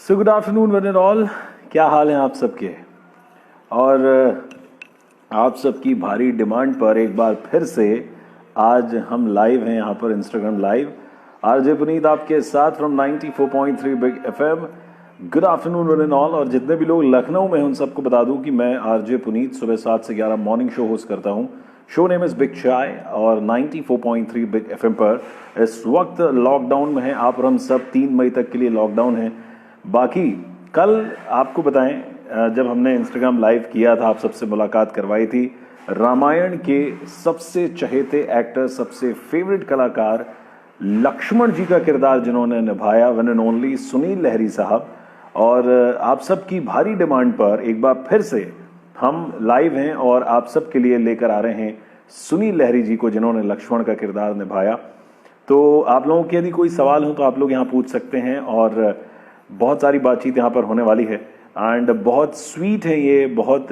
So good afternoon one and all. क्या हाल है आप सबके। और आप सबकी भारी डिमांड पर एक बार फिर से आज हम लाइव हैं यहाँ पर इंस्टाग्राम लाइव। आरजे पुनीत आपके साथ from 94.3 big FM. Good afternoon one and all. और जितने भी लोग लखनऊ में हैं उन सबको बता दूं कि मैं आरजे पुनीत सुबह 7 से 11 मॉर्निंग शो होस्ट करता हूं। शो नेम इज बिग चाय और 94.3 बिग एफएम पर इस वक्त लॉकडाउन में है आप और हम सब। 3 मई तक के लिए लॉकडाउन है। बाकी कल आपको बताएं जब हमने इंस्टाग्राम लाइव किया था, आप सबसे मुलाकात करवाई थी, रामायण के सबसे चहेते एक्टर, सबसे फेवरेट कलाकार लक्ष्मण जी का किरदार जिन्होंने निभाया, वन एंड ओनली सुनील लहरी साहब। और आप सबकी भारी डिमांड पर एक बार फिर से हम लाइव हैं और आप सबके लिए लेकर आ रहे हैं सुनील लहरी जी को जिन्होंने लक्ष्मण का किरदार निभाया। तो आप लोगों के यदि कोई सवाल हो तो आप लोग यहाँ पूछ सकते हैं और बहुत सारी बातचीत यहाँ पर होने वाली है। एंड बहुत स्वीट है ये, बहुत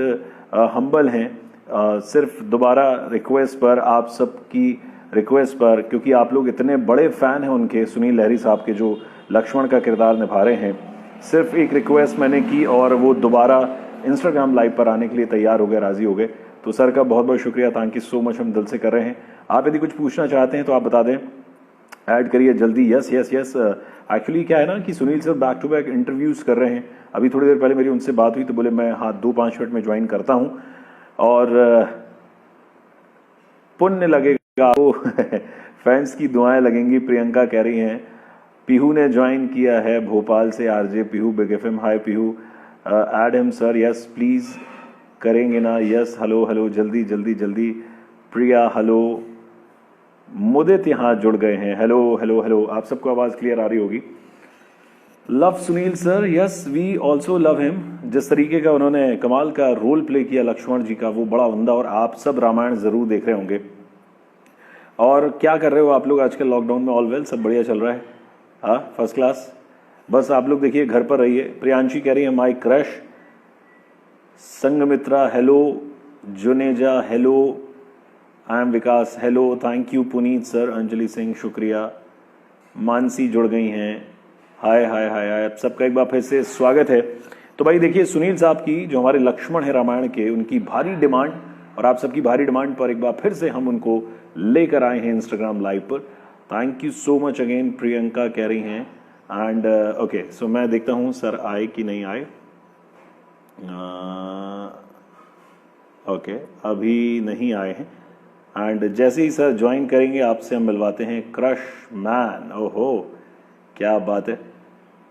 हम्बल हैं। सिर्फ दोबारा रिक्वेस्ट पर, आप सबकी रिक्वेस्ट पर, क्योंकि आप लोग इतने बड़े फैन हैं उनके, सुनील लहरी साहब के जो लक्ष्मण का किरदार निभा रहे हैं, सिर्फ एक रिक्वेस्ट मैंने की और वो दोबारा इंस्टाग्राम लाइव पर आने के लिए तैयार हो गए, राजी हो गए। तो सर का बहुत बहुत शुक्रिया, थैंक यू सो मच, हम दिल से कर रहे हैं। आप यदि कुछ पूछना चाहते हैं तो आप बता दें, ऐड करिए जल्दी। Yes yes yes. एक्चुअली क्या है ना कि Sunil sir back to back interviews कर रहे हैं। अभी थोड़ी देर पहले मेरी उनसे बात हुई तो बोले मैं 2-5 मिनट में ज्वाइन करता हूं और पुण्य लगेगा आपको फैंस की दुआएं लगेंगी, प्रियंका कह रही हैं। पीहू ने ज्वाइन किया है भोपाल से, RJ Pihu big FM. Hi Pihu, add him sir. Yes please करेंगे ना। यस, हेलो हेलो, जल्दी जल्दी जल्दी। प्रिया हेलो, मुदित यहाँ जुड़ गए हैं। हेलो हेलो हेलो, आप सबको आवाज क्लियर आ रही होगी। Love Sunil sir. Yes, we also love him. जिस तरीके का उन्होंने कमाल का रोल प्ले किया लक्ष्मण जी का, वो बड़ा उम्दा। और आप सब रामायण जरूर देख रहे होंगे। और क्या कर रहे हो आप लोग आजकल लॉकडाउन में? ऑल वेल, सब बढ़िया चल रहा है? हाँ, फर्स्ट क्लास। बस आप लोग देखिए, घर पर रहिए। प्रियांशी कह रही है my crush. Sanghamitra hello, Juneja hello, I am Vikas hello, thank you Puneet sir. Anjali Singh शुक्रिया। मानसी जुड़ गई हैं। हाय हाय हाय हाय, आप सबका एक बार फिर से स्वागत है। तो भाई देखिए, सुनील साहब की जो हमारे लक्ष्मण है रामायण के, उनकी भारी डिमांड और आप सबकी भारी डिमांड पर एक बार फिर से हम उनको लेकर आए हैं इंस्टाग्राम लाइव पर। Thank you so much again, Priyanka कह रही हैं। एंड ओके, सो मैं देखता हूँ सर आए कि नहीं आए। ओके, अभी नहीं आए हैं। एंड जैसे ही सर ज्वाइन करेंगे आपसे हम मिलवाते हैं। क्रश मैन, ओहो क्या बात है।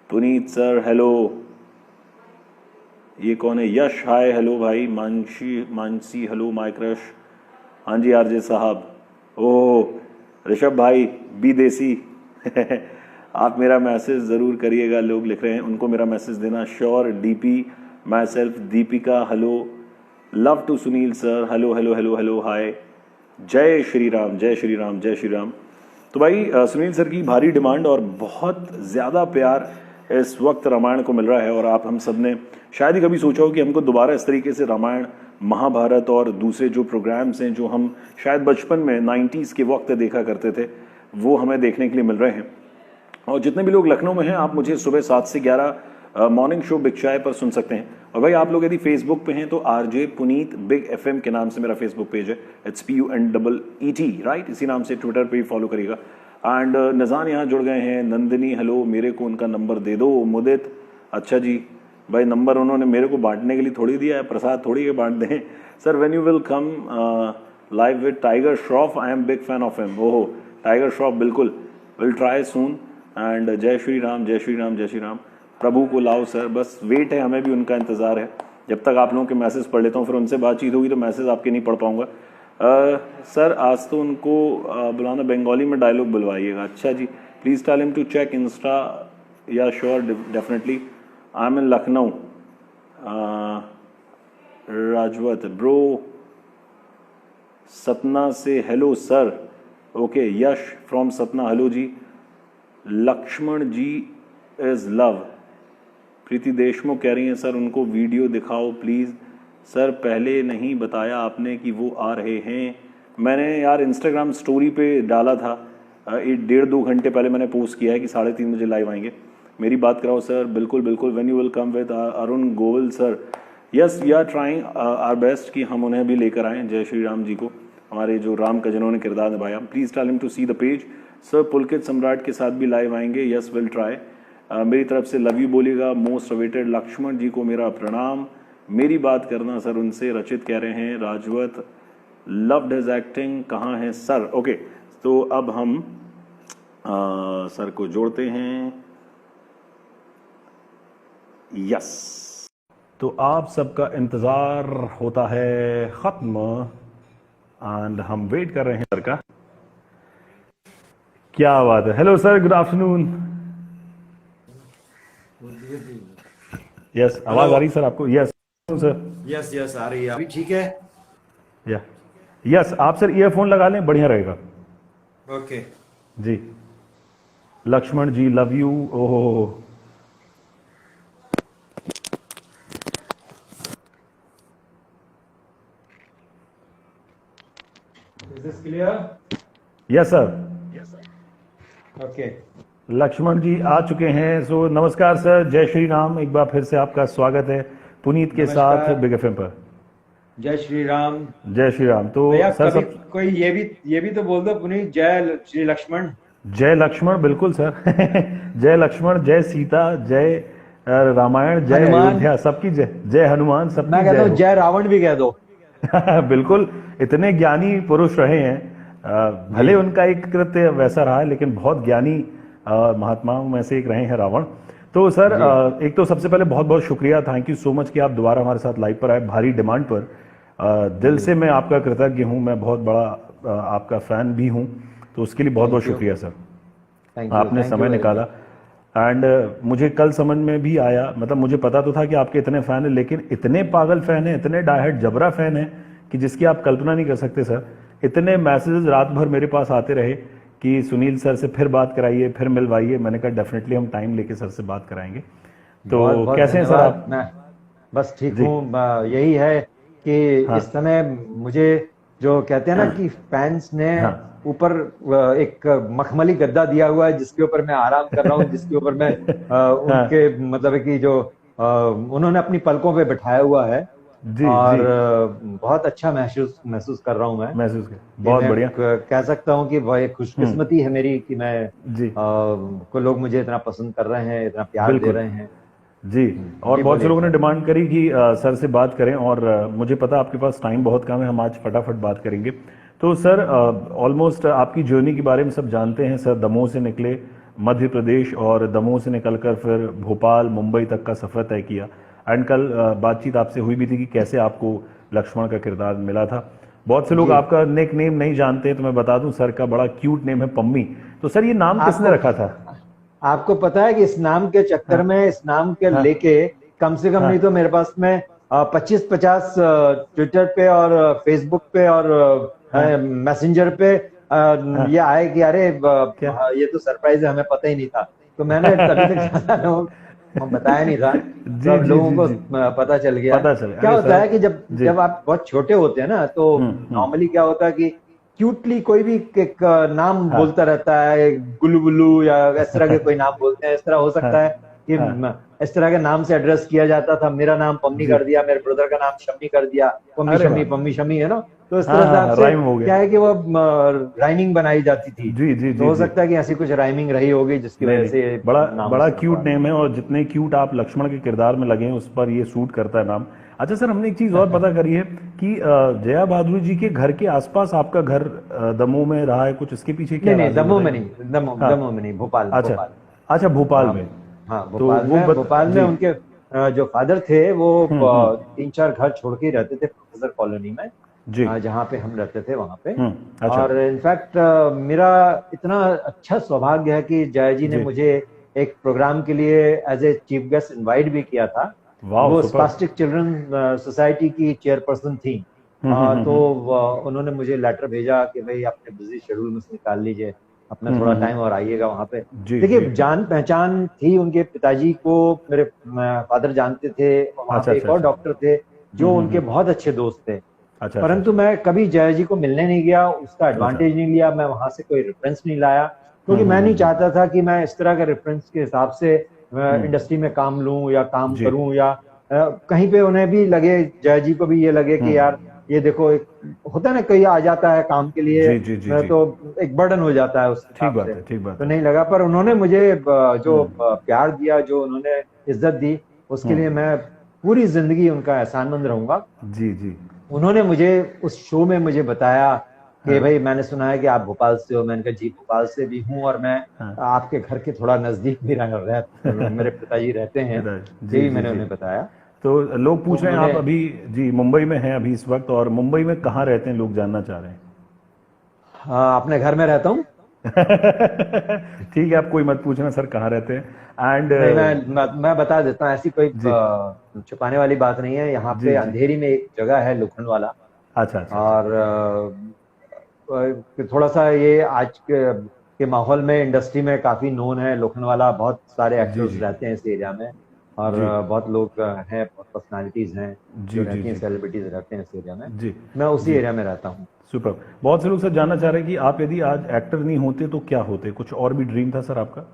Puneet sir hello. ये कौन है? यश हाय हेलो भाई। Mansi hello, my crush. हाँ जी आरजे साहब। ओह ऋषभ भाई बी देसी आप मेरा मैसेज जरूर करिएगा। लोग लिख रहे हैं उनको मेरा मैसेज देना। Sure. DP myself Deepika hello. Love to Sunil sir hello hello hello hello hi. Jai Shri Ram, जय श्री राम, जय श्री राम। तो भाई सुनील सर की भारी डिमांड और बहुत ज़्यादा प्यार इस वक्त रामायण को मिल रहा है। और आप हम सब ने शायद ही कभी सोचा हो कि हमको दोबारा इस तरीके से रामायण, महाभारत और दूसरे जो प्रोग्राम्स हैं जो हम शायद बचपन में 90s के वक्त देखा करते थे, वो हमें देखने के लिए मिल रहे हैं। और जितने भी लोग लखनऊ में हैं, आप मुझे सुबह 7 से 11 मॉर्निंग शो बिग चाय पर सुन सकते हैं। और भाई आप लोग यदि फेसबुक पे हैं तो आरजे पुनीत बिग एफएम के नाम से मेरा फेसबुक पेज है। It's PUNEET, right? इसी नाम से ट्विटर पे भी फॉलो करिएगा। एंड नजान यहाँ जुड़ गए हैं। नंदिनी हेलो, मेरे को उनका नंबर दे दो। मुदित, अच्छा जी भाई, नंबर उन्होंने मेरे को बांटने के लिए थोड़ी दिया है, प्रसाद थोड़ी के बांट दें। Sir when you will come live with tiger Shroff, I am big fan of him. ओहो टाइगर श्रॉफ, बिल्कुल, विल ट्राई सून। एंड जय श्री राम, जय श्री राम, जय श्री राम। प्रभु को लाओ सर, बस वेट है, हमें भी उनका इंतजार है। जब तक आप लोगों के मैसेज पढ़ लेता हूँ, फिर उनसे बातचीत होगी तो मैसेज आपके नहीं पढ़ पाऊंगा। सर आज तो उनको बुलाना, बंगाली में डायलॉग बुलवाइएगा। अच्छा जी, please tell him to check Insta. Yeah sure, definitely. I am in Lucknow. Rajawat bro. Satna से hello sir. Okay, Yash from Satna hello ji. Laxman ji is love. Preeti Deshmukh कह रही हैं सर उनको वीडियो दिखाओ प्लीज। सर पहले नहीं बताया आपने कि वो आ रहे हैं। मैंने यार इंस्टाग्राम स्टोरी पे डाला था, 1.5-2 घंटे पहले मैंने पोस्ट किया है कि 3:30 बजे लाइव आएंगे। मेरी बात कराओ सर। बिल्कुल बिल्कुल, when you will come with Arun Govil sir, yes we are trying our best कि हम उन्हें भी लेकर आएँ, जय श्री राम जी को, हमारे जो राम का जिन्होंने किरदार निभाया। Please tell him to see the page. Sir Pulkit Samrat के साथ भी लाइव आएंगे, यस विल ट्राई। मेरी तरफ से लव यू बोलिएगा। मोस्ट अवेटेड लक्ष्मण जी को मेरा प्रणाम, मेरी बात करना सर उनसे। रचित कह रहे हैं राजवत लव्ड हिज एक्टिंग, कहाँ है सर? ओके, तो अब हम सर को जोड़ते हैं। यस, तो आप सबका इंतजार होता है खत्म एंड हम वेट कर रहे हैं सर का। क्या बात है। Hello sir, good afternoon. Yes, आवाज आ रही सर आपको? यस सर, यस यस आ रही है अभी, ठीक है। या यस, आप सर ईयरफोन लगा लें, बढ़िया रहेगा। Okay ji, Laxman ji love you. ओहो, is this clear? Yes sir. Okay, Laxman ji आ चुके हैं। सो नमस्कार सर, जय श्री राम। एक बार फिर से आपका स्वागत है पुनीत के साथ बिग एफएम पर। जय श्री राम। जय श्री राम। तो भैया सर कभी सब कोई ये भी तो बोल दो पुनीत, जय श्री लक्ष्मण। जय लक्ष्मण, बिल्कुल सर। जय लक्ष्मण, जय सीता, जय रामायण, जय अयोध्या, सबकी जय। जय हनुमान, सबकी मैं कहता हूँ जय रावण भी कह दो। बिल्कुल, इतने ज्ञानी पुरुष रहे हैं। भले उनका एक कृत्य वैसा रहा है, लेकिन बहुत ज्ञानी महात्माओं में से एक रहे हैं रावण। तो सर एक तो सबसे पहले बहुत बहुत शुक्रिया, थैंक यू सो मच कि आप दोबारा हमारे साथ लाइव पर आए, भारी डिमांड पर। दिल से मैं आपका कृतज्ञ हूँ, मैं बहुत बड़ा आपका फैन भी हूँ, तो उसके लिए बहुत बहुत शुक्रिया सर। आपने समय निकाला एंड मुझे कल समझ में भी आया, मतलब मुझे पता तो था कि आपके इतने फैन हैं, लेकिन इतने पागल फैन हैं, इतने डायहार्ड जबरा फैन हैं कि जिसकी आप कल्पना नहीं कर सकते सर। इतने मैसेजेस रात भर मेरे पास आते रहे कि सुनील सर से फिर बात कराइए, फिर मिलवाइए। मैंने कहा डेफिनेटली हम टाइम लेके सर से बात कराएंगे। तो बहुत बहुत कैसे हैं सर आप? मैं बस ठीक हूँ। यही है कि हाँ, इस समय मुझे जो कहते हैं ना कि फैंस ने हाँ, ऊपर एक मखमली गद्दा दिया हुआ है जिसके ऊपर मैं आराम कर रहा हूँ, जिसके ऊपर मैं उनके मतलब है कि जो उन्होंने अपनी पलकों पे बिठाया हुआ है। जी और जी, बहुत अच्छा महसूस कर रहा हूँ मैं। महसूस कर, कि बहुत मैं बढ़िया। कह सकता हूँ कि वह एक खुशकिस्मती है मेरी कि मैं जी को लोग मुझे इतना पसंद कर रहे हैं, इतना प्यार दे बिल्कुल रहे हैं। जी। और जी बहुत से बोलिए लोगों ने सर। डिमांड करी कि सर से बात करें, और मुझे पता आपके पास टाइम बहुत कम है, हम आज फटाफट बात करेंगे। तो सर ऑलमोस्ट आपकी जर्नी के बारे में सब जानते हैं सर। दमोह से निकले मध्य प्रदेश, और दमोह से निकलकर फिर भोपाल मुंबई तक का सफ़र तय किया। एंड कल बातचीत आपसे हुई भी थी कि कैसे आपको लक्ष्मण का किरदार मिला था। बहुत से लोग जी, आपका नेक नेम नहीं जानते, तो मैं बता दूं सर का बड़ा क्यूट नेम है पम्मी। तो सर ये नाम किसने आपको रखा था? आपको पता है कि इस नाम के चक्कर में, इस नाम के हाँ, लेके कम से कम हाँ, नहीं तो मेरे पास में 25-50 ट्विटर पे और फेसबुक पे और हाँ, मैसेंजर पे हाँ, ये आए कि अरे क्या? ये तो सरप्राइज है, हमें पता ही नहीं था। तो मैंने तभी तक ज्यादा लोगों को बताया नहीं था, तो जी अब जी लोगों जी को जी, पता चल गया। पता चले। क्या अरे होता सर, है कि जब जी, जब आप बहुत छोटे होते हैं ना, तो नॉर्मली क्या होता है कि क्यूटली कोई भी एक नाम हाँ, बोलता रहता है, गुल्लू गुल्लू या इस तरह के कोई नाम बोलते हैं। इस तरह हो हाँ, सकता है कि हाँ, इस तरह के नाम से एड्रेस किया जाता था। मेरा नाम पम्मी जी, कर दिया, मेरे ब्रदर का नाम शम्मी कर दिया, अरे वाह, पम्मी शम्मी है ना। तो इस हाँ हाँ तरह हाँ, से राइम हो गया। क्या है कि वो राइमिंग बनाई जाती थी। जी जी तो जी हो जी, सकता है कि ऐसी कुछ राइमिंग रही होगी जिसकी नहीं वजह नहीं, से ये बड़ा नाम बड़ा उसने क्यूट रखवा नेम है, और जितने क्यूट आप लक्ष्मण के किरदार में लगे हैं उस पर ये सूट करता है नाम। अच्छा सर, हमने एक चीज़ और दिया। पता करी है कि जया बहादुर जी के घर के आसपास आपका घर दमोह में रहा है कुछ, इसके पीछे क्या नहीं नहीं, राज है दमोह में बताइए। नहीं, हाँ, दमोह में नहीं, भोपाल अच्छा, भोपाल। अच्छा भोपाल हाँ में। हाँ, तो वो भोपाल में जी, उनके जो फादर थे वो हम्म, 3-4 घर छोड़ के ही रहते थे प्रोफेसर कॉलोनी में, जी, जहाँ पे हम रहते थे वहां पे। अच्छा, और इनफैक्ट मेरा इतना अच्छा सौभाग्य है कि जया जी ने जी, मुझे एक प्रोग्राम के लिए as a chief guest invite भी किया था। वाह वो सुपर, स्पास्टिक चिल्ड्रन सोसाइटी की चेयरपर्सन थी। तो उन्होंने मुझे लेटर भेजा कि भाई अपने बिजी शेड्यूल में से निकाल लीजिए अपना थोड़ा टाइम और आइएगा वहां पे। जी जी, देखिए, जान पहचान थी उनके पिताजी को, मेरे फादर जानते थे। वहां अच्छा पे अच्छा एक और अच्छा, डॉक्टर थे जो उनके बहुत अच्छे दोस्त थे। अच्छा अच्छा परंतु अच्छा, मैं कभी जया जी को मिलने नहीं गया, उसका अच्छा, एडवांटेज नहीं लिया, मैं वहां से कोई रेफरेंस नहीं लाया, क्योंकि मैं नहीं चाहता था कि मैं इस तरह के रेफरेंस के हिसाब से इंडस्ट्री में काम लूं या काम जी करूं, या कहीं पे उन्हें भी लगे, जय जी को भी ये लगे कि यार ये देखो, एक होता है ना, कोई आ जाता है काम के लिए, जी जी जी जी, तो एक बर्डन हो जाता है उस ठीक हिसाब बात से। है, ठीक बात तो है। नहीं लगा, पर उन्होंने मुझे जो प्यार दिया, जो उन्होंने इज्जत दी, उसके लिए मैं पूरी जिंदगी उनका एहसानमंद रहूंगा। जी जी। उन्होंने मुझे उस शो में मुझे बताया कि हाँ भाई मैंने सुना है कि आप भोपाल से हो। मैंने कहा जी भोपाल से भी हूँ, और मैं हाँ। आपके घर के थोड़ा नजदीक भी मेरे पिताजी रहते हैं। ये जी भी जी मैंने जी। उन्हें बताया। तो लोग तो पूछ रहे हैं उन्होंने आप अभी, जी मुंबई में हैं अभी इस वक्त, और मुंबई में कहाँ रहते हैं लोग जानना चाह रहे हैं। अपने घर में रहता हूँ। ठीक है, आप कोई मत पूछना सर कहाँ रहते हैं। एंड नहीं, मैं बता देता हूँ, ऐसी कोई जी छुपाने वाली बात नहीं है। यहाँ जी पे जी। अंधेरी में एक जगह है लोखंडवाला। अच्छा अच्छा अच्छा। और थोड़ा सा ये आज के माहौल में, इंडस्ट्री में काफी नोन है लोखंडवाला। बहुत सारे जी एक्टर्स जी रहते हैं इस एरिया में, और जी बहुत लोग हैं, बहुत पर्सनालिटीज हैं जो जी जी रहती हैं, जी सेलिब्रिटीज रहते हैं इस एरिया में। जी मैं उसी जी। एरिया में रहता हूँ। सुपर। बहुत से लोग सर जानना चाह रहे हैं कि आप यदि आज एक्टर नहीं होते तो क्या होते, कुछ और भी ड्रीम था सर आपका।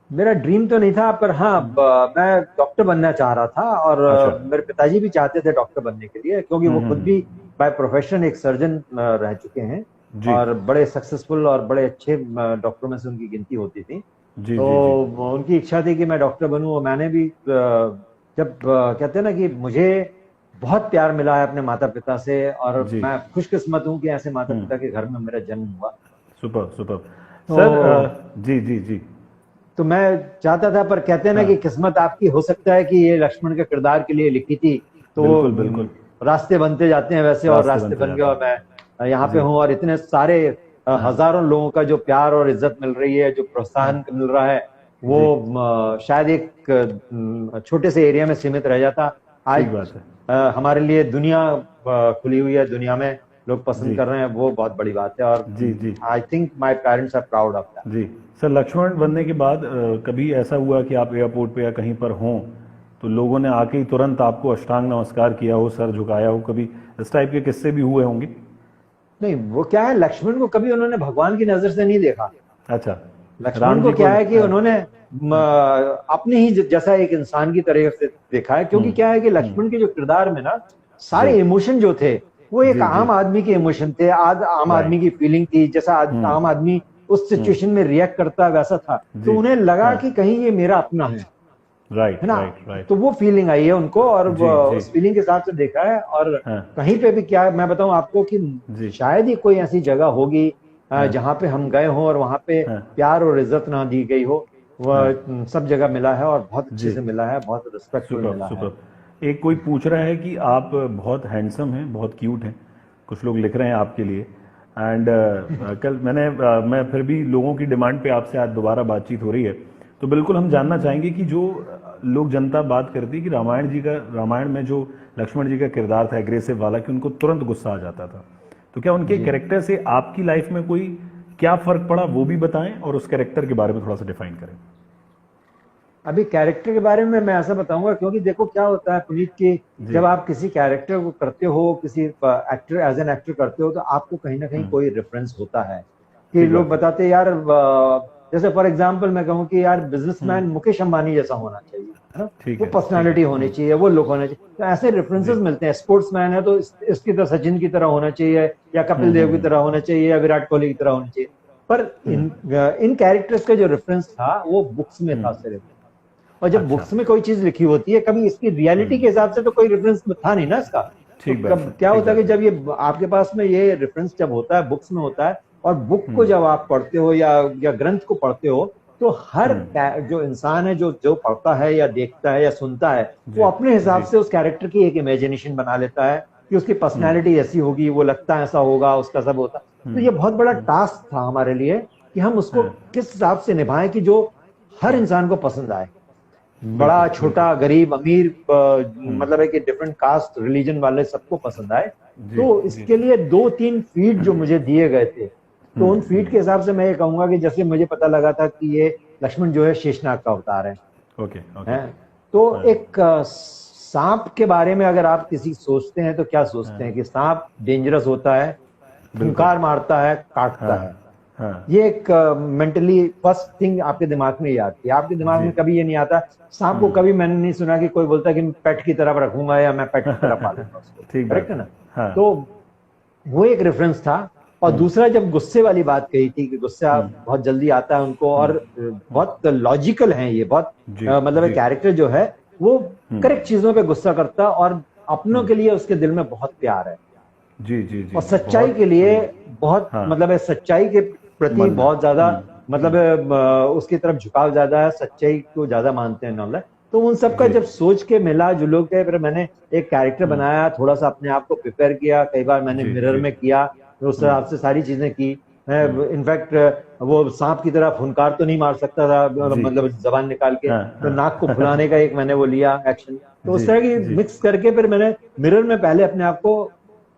मेरा ड्रीम तो नहीं था, पर हाँ, मैं डॉक्टर बनना चाह रहा था। और अच्छा। मेरे पिताजी भी चाहते थे डॉक्टर बनने के लिए, क्योंकि वो खुद भी बाय प्रोफेशन एक सर्जन रह चुके हैं, जी और बड़े सक्सेसफुल और बड़े अच्छे डॉक्टरों में से उनकी गिनती होती थी। जी तो जी जी उनकी इच्छा थी कि मैं डॉक्टर बनूं, और मैंने भी जब कहते हैं ना कि मुझे बहुत प्यार मिला है अपने माता पिता से, और जी। मैं खुशकिस्मत हूं कि ऐसे माता पिता के घर में मेरा जन्म हुआ। Super super. तो सर जी जी जी। तो मैं चाहता था, पर कहते हैं ना कि हाँ किस्मत आपकी हो सकता है कि ये लक्ष्मण के किरदार के लिए लिखी थी, तो वो बिल्कुल बिल्कुल। रास्ते बनते जाते हैं वैसे, और रास्ते रास्ते बनते बन गए, जाते और मैं यहाँ हैं। पे जी हूँ। और इतने सारे हाँ हजारों लोगों का जो प्यार और इज्जत मिल रही है, जो प्रोत्साहन मिल रहा है, वो जी शायद एक छोटे से एरिया में सीमित रह जाता। आज ठीक बात है। हमारे लिए दुनिया खुली हुई है, दुनिया में लोग पसंद जी कर रहे हैं, वो बहुत बड़ी बात है। और जी जी I think my parents are proud of that. जी। सर लक्ष्मण बनने के बाद कभी ऐसा हुआ कि आप एयरपोर्ट पे या कहीं पर हों तो लोगों ने आके ही तुरंत आपको अष्टांग नमस्कार किया हो, सर झुकाया हो, कभी इस टाइप के किस्से भी हुए होंगे। नहीं, वो क्या है, लक्ष्मण को कभी उन्होंने भगवान की नजर से नहीं देखा। अच्छा। लक्ष्मण राम को जी को क्या है कि हाँ उन्होंने हाँ अपने ही जैसा एक इंसान की तरह से देखा है। क्योंकि क्या है कि लक्ष्मण के जो किरदार में ना जी सारे इमोशन जो थे, वो एक जी जी आम आदमी के इमोशन थे, आज आम आदमी राइट। की फीलिंग थी, जैसा आम आदमी उस सिचुएशन में रिएक्ट करता है वैसा था। तो जी उन्हें लगा हाँ कि कहीं ये मेरा अपना है राइट ना। Right right. तो वो फीलिंग आई है उनको, और जी जी उस फीलिंग के हिसाब से देखा है। और हाँ कहीं पे भी क्या मैं बताऊं आपको कि जी शायद ही कोई ऐसी जगह होगी हाँ जहां पे हम गए हों और वहां पे हाँ प्यार और इज्जत ना दी गई हो। हाँ वह सब जगह मिला है, और बहुत अच्छे जी। से मिला है, बहुत रिस्पेक्टफुल सुपर मिला है। सुपर। एक कोई पूछ रहा है कि आप बहुत हैंडसम हैं, बहुत क्यूट हैं, कुछ लोग लिख रहे हैं आपके लिए। एंड कल मैं फिर भी लोगों की डिमांड पे आपसे आज दोबारा बातचीत हो रही है, तो बिल्कुल हम जानना चाहेंगे कि जो लोग जनता बात करती है कि रामायण में जो लक्ष्मण जी का किरदार था एग्रेसिव वाला, कि उनको तुरंत गुस्सा आ जाता था, तो क्या उनके जी, कैरेक्टर से आपकी लाइफ में कोई क्या फर्क पड़ा वो भी बताएं, और उस कैरेक्टर के बारे में थोड़ा सा डिफाइन करें। अभी कैरेक्टर के बारे में मैं ऐसा बताऊंगा, क्योंकि देखो क्या होता है पुनीत, की जी जब आप किसी कैरेक्टर को करते हो, किसी एक्टर एज एन एक्टर करते हो, तो आपको कहीं ना कहीं कोई रेफरेंस होता है। कि ठीक लोग बात है। बताते हैं यार, जैसे फॉर एग्जांपल मैं कहूँ कि यार बिजनेसमैन मुकेश अंबानी जैसा होना चाहिए, है ना। ठीक वो है ठीक है। पर्सनालिटी होनी चाहिए, वो लुक होना चाहिए। तो ऐसे रेफरेंसेस जी मिलते हैं। स्पोर्ट्समैन है तो इसकी तरह, सचिन की तरह होना चाहिए, या कपिल देव की तरह होना चाहिए, या विराट कोहली की तरह होना चाहिए। पर इन कैरेक्टर्स का जो रेफरेंस था वो बुक्स में था सिर्फ। और जब अच्छा। बुक्स में कोई चीज लिखी होती है, कभी इसकी रियलिटी के हिसाब से तो कोई रेफरेंस था नहीं ना इसका। तो ठीक बात कब है, क्या ठीक होता है कि बात है। जब ये आपके पास में ये रेफरेंस जब होता है, बुक्स में होता है, और बुक को जब आप पढ़ते हो, या ग्रंथ को पढ़ते हो, तो हर जो इंसान है, जो जो पढ़ता है या देखता है या सुनता है, वो जी अपने हिसाब जी से उस कैरेक्टर की एक इमेजिनेशन बना लेता है कि उसकी पर्सनैलिटी ऐसी होगी, वो लगता है ऐसा होगा, उसका सब होता। तो ये बहुत बड़ा टास्क था हमारे लिए कि हम उसको हाँ किस हिसाब से निभाएं कि जो हर इंसान को पसंद आए। बिल्कुल बड़ा बिल्कुल। छोटा गरीब अमीर, मतलब है कि डिफरेंट कास्ट रिलीजन वाले सबको पसंद आए। जी तो जी इसके लिए 2-3 फीड जो मुझे दिए गए थे, तो उन फीड के हिसाब से मैं ये कहूंगा कि जैसे मुझे पता लगा था कि ये लक्ष्मण जो है शेषनाग का अवतार ओके ओके। है। तो हाँ एक सांप के बारे में अगर आप किसी सोचते हैं तो क्या सोचते हैं कि सांप डेंजरस होता है, बिल्कुल। फुंकार मारता है, काटता हाँ है। हाँ, ये एक मेंटली फर्स्ट थिंग आपके दिमाग में ये आती है। आपके दिमाग जी, में कभी ये नहीं आता। सांप को कभी मैंने नहीं सुना कि कोई बोलता कि मैं पेट की तरह रखूंगा या मैं पेट की तरह पालूंगा उसको। ठीक करेक्ट बात है है। ना? हाँ, तो वो एक रेफरेंस था। और दूसरा, जब गुस्से वाली बात कही थी कि गुस्सा बहुत जल्दी आता है उनको, और बहुत लॉजिकल है ये, बहुत जी, मतलब जी, कैरेक्टर जो है वो करेक्ट चीजों पे गुस्सा करता है, और अपनों के लिए उसके दिल में बहुत प्यार है, जी, जी, जी, और जी, सच्चाई के बहुत लिए बहुत हाँ, मतलब है, सच्चाई के प्रति मन है। बहुत ज्यादा मतलब उसकी तरफ झुकाव ज्यादा है, सच्चाई को ज्यादा मानते हैं नॉलेज। तो उन सबका जी, जब सोच के मिला जुलो के, फिर मैंने एक कैरेक्टर बनाया, थोड़ा सा अपने आप को प्रिपेयर किया, कई बार मैंने जी, मिरर जी, में किया, तो उस हिसाब से सारी चीजें की। इनफैक्ट वो सांप की तरह फुनकार तो नहीं मार सकता था, जी, मतलब जबान निकाल के, हाँ, तो हाँ, नाक को फुलाने का एक मैंने वो लिया एक्शन। तो उस जी, तरह की जी, मिक्स करके फिर मैंने मिरर में पहले अपने आप को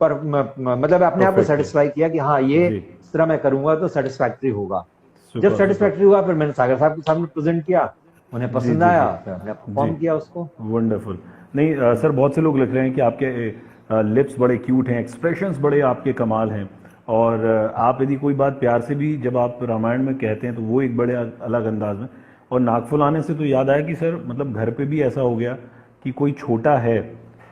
पर मतलब अपने आप को परफेक्ट है। सेटिस्फाई किया कि हाँ, ये जी, इस तरह मैं करूंगा तो सेटिस्फैक्टरी होगा। जब सुपर, सुपर। सेटिस्फैक्टरी हुआ, फिर मैंने सागर साहब के सामने प्रेजेंट किया, उन्हें जी, पसंद जी, आया, जी, फिर हमने जी, परफॉर्म किया उसको। वंडरफुल। नहीं सर, बहुत से लोग लिख रहे हैं कि आपके लिप्स बड़े क्यूट हैं, एक्सप्रेशंस बड़े आपके कमाल हैं, और आप यदि कोई बात प्यार से भी जब आप रामायण में कहते हैं तो वो एक बड़े अलग अंदाज में। और नाक फुलाने से तो याद आया कि सर मतलब घर पे भी ऐसा हो गया कि कोई छोटा है,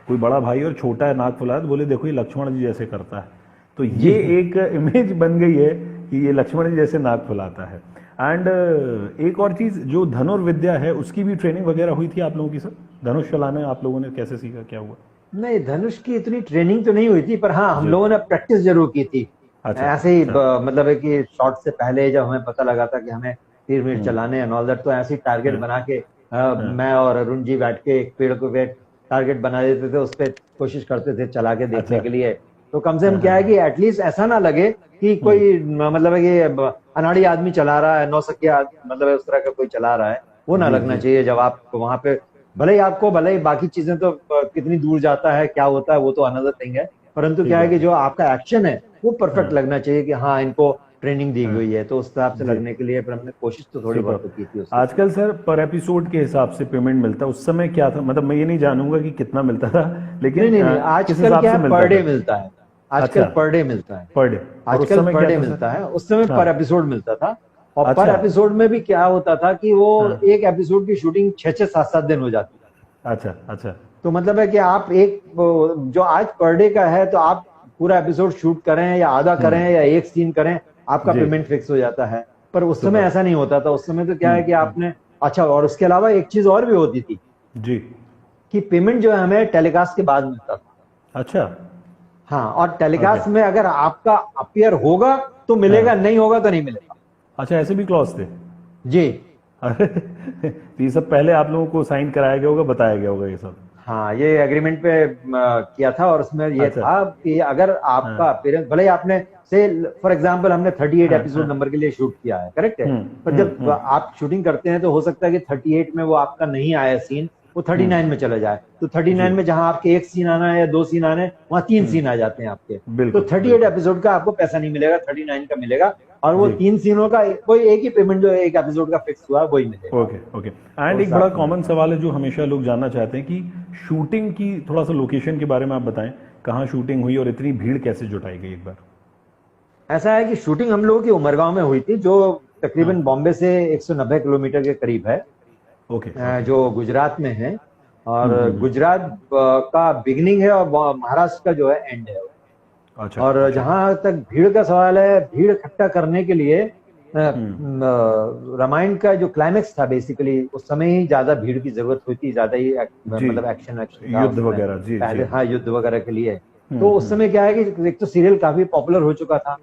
कोई बड़ा भाई और छोटा है, नाक फुलाया तो बोले देखो ये लक्ष्मण जी जैसे करता है। तो जी। ये एक इमेज बन गई है कि ये लक्ष्मण जी जैसे नाक फुलाता है। एंड एक और चीज, जो धनुर्विद्या है उसकी भी ट्रेनिंग वगैरह हुई थी आप लोगों की सर? धनुष चलाने आप लोगों ने कैसे सीखा, क्या हुआ? नहीं, धनुष की इतनी ट्रेनिंग तो नहीं हुई थी, पर हाँ, हम जी, लोगों ने प्रैक्टिस जरूर की थी। अच्छा, ऐसे ही अच्छा, मतलब है कि शॉट से पहले जब हमें पता लगा था कि हमें तीर मीर चलाने एंड ऑल दैट, तो ऐसे ही टारगेट हाँ, बना के हाँ, मैं और अरुण जी बैठ के एक पेड़ को पे टारगेट बना देते थे, उस पर कोशिश करते थे चला के देखने अच्छा, के लिए। तो कम से हाँ, कम हाँ, क्या है हाँ, कि एटलीस्ट ऐसा ना लगे कि कोई मतलब है कि अनाड़ी आदमी चला रहा है, नौसखिया मतलब है उस तरह का कोई चला रहा है, वो ना जी, लगना जी, चाहिए जब आप वहां पे। भले ही बाकी चीजें तो कितनी दूर जाता है, क्या होता है, वो तो अनदर थिंग है, परंतु ठीक क्या है बात कि है, जो आपका एक्शन है वो हाँ, परफेक्ट लगना चाहिए कि हाँ, इनको ट्रेनिंग दी हाँ, गई है, तो उस हिसाब से जी, लगने के लिए फिर हमने कोशिश तो थोड़ी बहुत सुपर। तो की थी उसके लिए। आजकल सर पर एपिसोड के हिसाब से पेमेंट मिलता है, उस समय क्या था? मतलब मैं ये नहीं जानूंगा कि कितना मिलता था, नहीं लेकिन नहीं नहीं, किस आजकल हिसाब क्या से है, पर मिलता डे था? मिलता है। आजकल अच्छा, पर डे मिलता है। Per day. और उस आजकल समय पर क्या डे था मिलता सर? है, उस समय हाँ, पर एपिसोड मिलता था। और पर अच्छा, एपिसोड में भी क्या होता था कि वो हाँ, एक एपिसोड की शूटिंग 6-6 7-7 दिन हो जाती। अच्छा, अच्छा, तो मतलब है कि आप एक जो आज पर डे का है, तो आप पूरा एपिसोड शूट करें या आधा करें या एक सीन करें, आपका जी, पेमेंट फिक्स हो जाता है। पर उस समय सुपर, ऐसा नहीं होता था। उस समय तो क्या है कि आपने, अच्छा, और उसके अलावा एक चीज और भी होती थी जी, कि पेमेंट जो है हमें टेलीकास्ट के बाद मिलता था। अच्छा, हाँ, और ओके, टेलीकास्ट में अगर आपका अपियर होगा तो मिलेगा, हाँ, नहीं होगा तो नहीं मिलेगा। अच्छा, ऐसे भी क्लॉज थे? जी। अरे तो ये सब पहले आप लोगों को साइन कराया गया होगा, बताया गया होगा ये सब? हाँ, ये एग्रीमेंट पे किया था, और उसमें ये अच्छा, था कि अगर हाँ, आपका अपीयरेंस, भले ही आपने से फॉर एग्जांपल हमने 38 हाँ, एपिसोड हाँ, नंबर के लिए शूट किया है, करेक्ट है, हम्म, पर जब आप शूटिंग करते हैं तो हो सकता है कि 38 में वो आपका नहीं आया सीन, वो 39 में चला जाए, तो जी, 39 में जहां आपके एक सीन आना है या दो सीन आने, वहां 3 सीन आ जाते हैं आपके। तो बिल्कुल, 38 बिल्कुल, एपिसोड का आपको पैसा नहीं मिलेगा, 39 का मिलेगा। और वो जी, 3 सीनों का कोई एक ही पेमेंट जो एक एपिसोड का फिक्स हुआ है वही मिलेगा ओके, आपको। ओके। तो एंड उस एक बड़ा हिसाब से कॉमन मिलता है। सवाल है जो हमेशा लोग जानना चाहते हैं कि शूटिंग की थोड़ा सा लोकेशन के बारे में आप बताएं, कहाँ शूटिंग हुई और इतनी भीड़ कैसे जुटाई गई एक बार? ऐसा है कि शूटिंग हम लोगों की उमरगांव में हुई थी, जो हाँ, तकरीबन बॉम्बे से 190 किलोमीटर के करीब है, ओके, ओके, जो गुजरात में है। और गुजरात का बिगनिंग है, और महाराष्ट्र का जो है एंड है। अच्छा, और अच्छा, जहां तक भीड़ का सवाल है, भीड़ इकट्ठा करने के लिए रामायण का जो क्लाइमेक्स था, बेसिकली उस समय ही ज्यादा भीड़ की जरूरत हुई थी, ज्यादा ही जी, मतलब एक्शन एक्शन था युद्ध उस समय, वगैरह, जी, जी, पहले, हाँ, युद्ध वगैरह के लिए। तो उस समय क्या है कि एक तो सीरियल काफी पॉपुलर हो चुका था,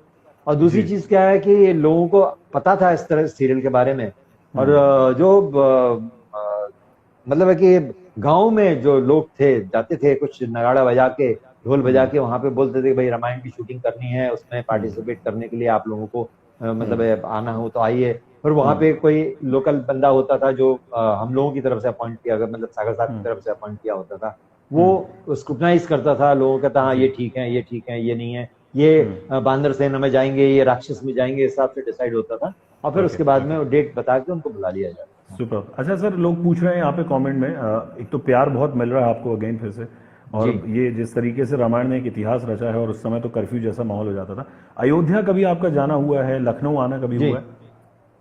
और जी, दूसरी चीज क्या है कि लोगों को पता था इस तरह सीरियल के बारे में। और जो मतलब है कि गांव में जो लोग थे, जाते थे कुछ नगाड़ा बजा के, ढोल बजा के, वहां पे बोलते थे कि भाई रामायण की शूटिंग करनी है, उसमें पार्टिसिपेट करने के लिए आप लोगों को मतलब आना हो तो आइए। फिर वहां पे कोई लोकल बंदा होता था जो हम लोगों की तरफ से अपॉइंट किया गया, मतलब सागर साहब की तरफ से अपॉइंट किया होता था, वो स्क्रूटनाइज करता था लोगों का, था हाँ, जी, ये ठीक है, ये ठीक है, ये नहीं है, ये बांदर सेना में जाएंगे, ये राक्षस में जाएंगे, इस हिसाब से डिसाइड होता था। और फिर ओके, उसके बाद ओके, में वो डेट बता के उनको बुला लिया जाता था। सुपर। अच्छा सर, लोग पूछ रहे हैं यहाँ पे कमेंट में, एक तो प्यार बहुत मिल रहा है आपको अगेन फिर से, और जी। ये जिस तरीके से रामायण ने एक इतिहास रचा है, और उस समय तो कर्फ्यू जैसा माहौल हो जाता था। अयोध्या कभी आपका जाना हुआ है? लखनऊ आना कभी जी हुआ है?